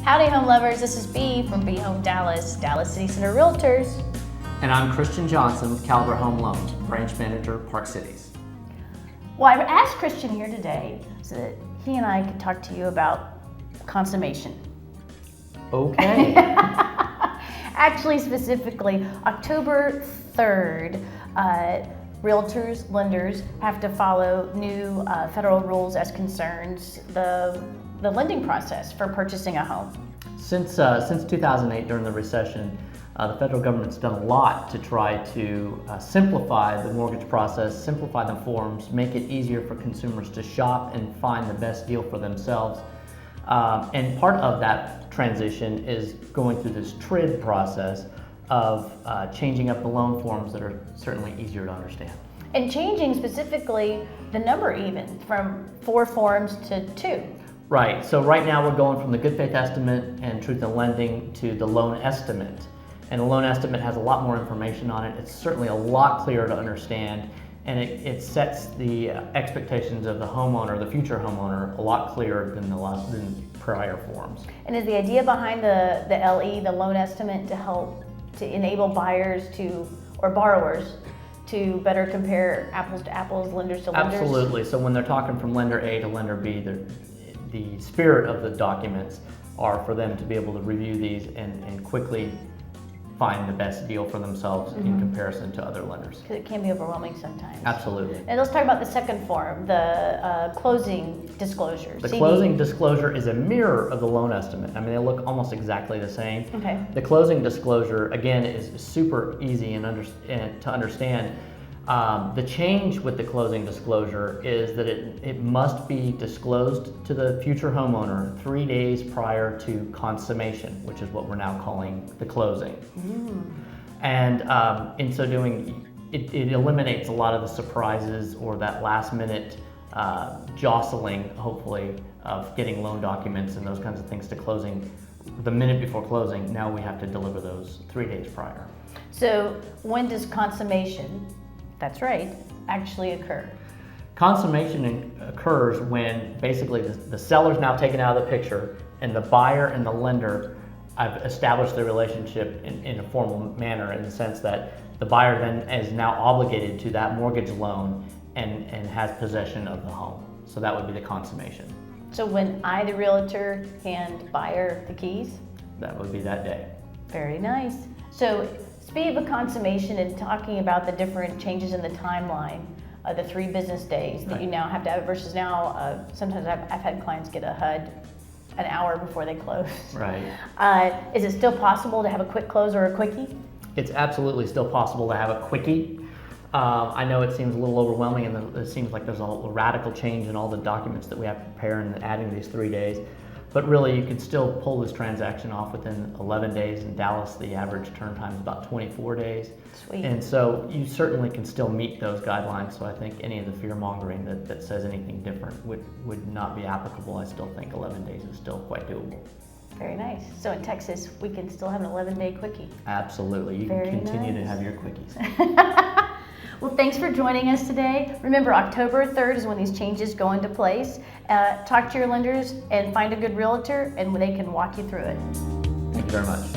Howdy home lovers, this is Bee from Bee Home Dallas, Dallas City Center Realtors. And I'm Christian Johnson with Caliber Home Loans, Branch Manager, Park Cities. Well, I asked Christian here today so that he and I could talk to you about consummation. Okay. Actually, specifically, October 3rd, realtors, lenders have to follow new federal rules as concerns the lending process for purchasing a home. Since 2008, during the recession, the federal government's done a lot to try to simplify the mortgage process, simplify the forms, make it easier for consumers to shop and find the best deal for themselves. And part of that transition is going through this TRID process of changing up the loan forms that are certainly easier to understand. And changing specifically the number even from 4 forms to 2. Right, so right now we're going from the good faith estimate and truth in lending to the loan estimate. And the loan estimate has a lot more information on it. It's certainly a lot clearer to understand, and it sets the expectations of the homeowner, the future homeowner, a lot clearer than prior forms. And is the idea behind the LE, the loan estimate, to help to enable buyers or borrowers to better compare apples to apples, lenders to lenders? Absolutely. So when they're talking from lender A to lender B, the spirit of the documents are for them to be able to review these and quickly find the best deal for themselves in comparison to other lenders. Because it can be overwhelming sometimes. Absolutely. And let's talk about the second form, the closing disclosure. The CD. closing disclosure is a mirror of the loan estimate. I mean, they look almost exactly the same. Okay. The closing disclosure, again, is super easy and to understand. The change with the closing disclosure is that it must be disclosed to the future homeowner 3 days prior to consummation, which is what we're now calling the closing. And in so doing, it eliminates a lot of the surprises or that last minute jostling, hopefully, of getting loan documents and those kinds of things to closing the minute before closing. Now we have to deliver those 3 days prior. So when does consummation, that's right, actually occur? Consummation occurs when basically the seller's now taken out of the picture and the buyer and the lender have established their relationship in a formal manner, in the sense that the buyer then is now obligated to that mortgage loan and has possession of the home. So that would be the consummation. So when I, the realtor, hand buyer the keys? That would be that day. Very nice. So speaking of a consummation and talking about the different changes in the timeline, the 3 business days that you now have to have versus now, sometimes I've had clients get a HUD an hour before they close. Right. Is it still possible to have a quick close or a quickie? It's absolutely still possible to have a quickie. I know it seems a little overwhelming, and it seems like there's a radical change in all the documents that we have to prepare and adding these 3 days. But really, you can still pull this transaction off within 11 days. In Dallas, the average turn time is about 24 days. Sweet. And so you certainly can still meet those guidelines. So I think any of the fear mongering that says anything different would not be applicable. I still think 11 days is still quite doable. Very nice. So in Texas, we can still have an 11-day quickie. Absolutely. You Very can continue to nice. have your quickies. Well, thanks for joining us today. Remember, October 3rd is when these changes go into place. Talk to your lenders and find a good realtor, and they can walk you through it. Thank you very much.